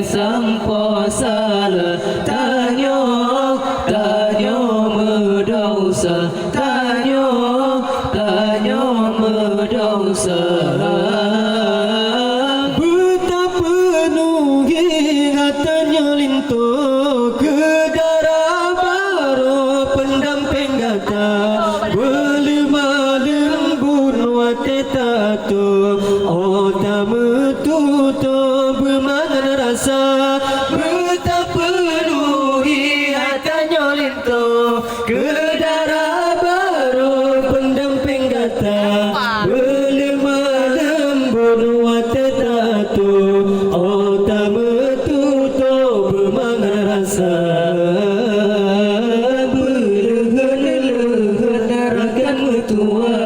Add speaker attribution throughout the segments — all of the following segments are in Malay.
Speaker 1: sampo salah tanyo berdosa tanyo berdosa
Speaker 2: betapa penuhi hatanya lintuh ke darah baru pendamping gata berlemah lembun wate tatu otak metutup bermangan rasa betapa penuhi hatanya lintuh ke darah baru pendamping gata berlemah lembun wate tatu otak metutup bermangan rasa rakan mertua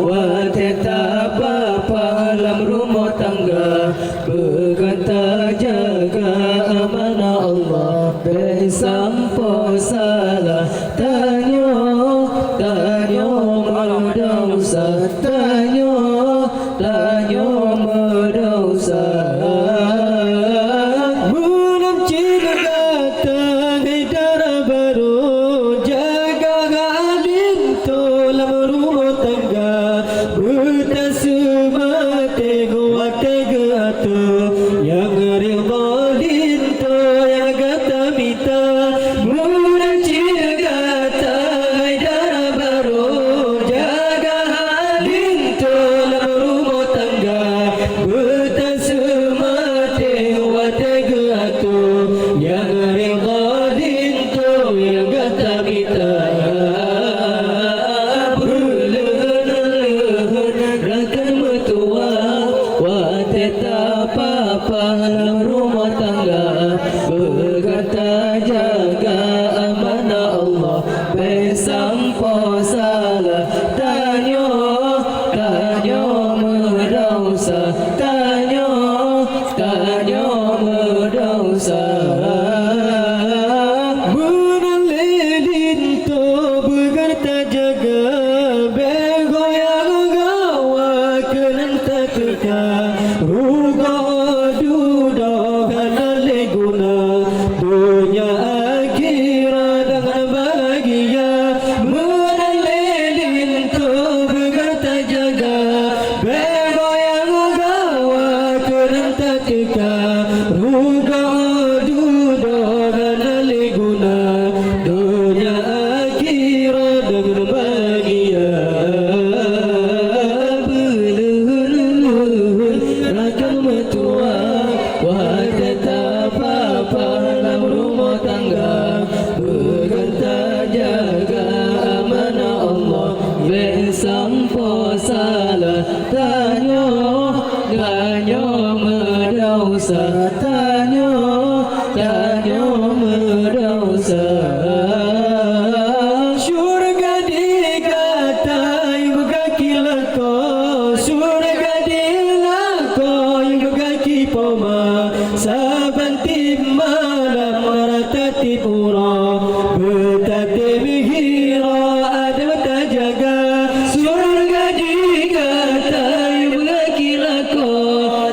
Speaker 2: wate tak apa dalam rumah tangga berkata jaga amanah Allah sampo salah tanyo berdosa tanyo berdosa menanci berkata hidara baru jaga halin dalam rumah tangga bertasmate waktu gatu yang rida linto yang gata mita menanci berkata hidara baru jaga halin dalam rumah tangga bertasmate waktu gatu yang rida linto yang gata mita rakan mertua wate tak apa dalam rumah tangga berkata jaga amanah Allah sampo salah tanyo berdosa tanyo berdosa menalilin to berkata jaga begoyang gawa kenanta kita ruga duda kanale guna dunia akhirat dengan bahagia menalilin to berkata jaga begoyang gawa kenanta kita ruga duda kanale guna dunia akhirat dengan bahagia rakan mertua wate tak apa dalam rumah tangga berkata jaga amanah Allah sampo salah tanyo berdosa tanyo berdosa syurga dikata ibu kaki lako surga dilako ibu kaki poma saban tim malam merata tipura betati bihira ada jaga surga dikata ibu kaki lako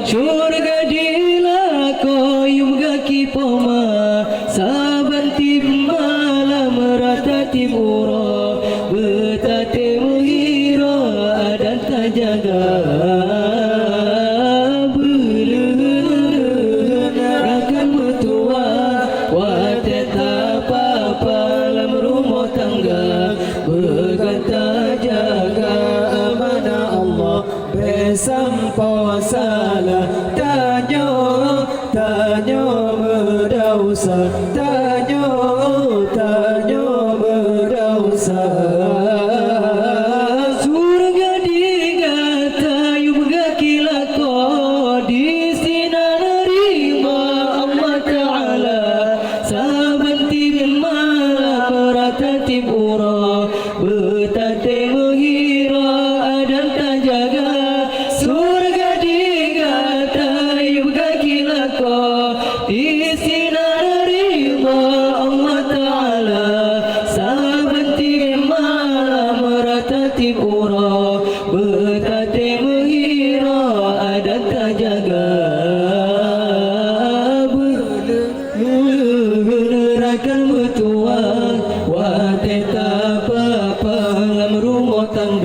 Speaker 2: surga dilako ibu kaki poma saban tim malam merata tipura betati bihira ada jaga rakan mertua wate tak apa dalam rumah tangga berkata jaga amanah Allah sampo salah tanyo berdosa tanyo berdosa surga dikata yuga kilako di sinar nerima Allah Ta'ala saban tim malam rata tipura betate mengira dan tak jaga surga dikata yuga kilako di sinar nerima Allah Ta'ala saban tim malam rata tipura betate mengira dan tak jaga yang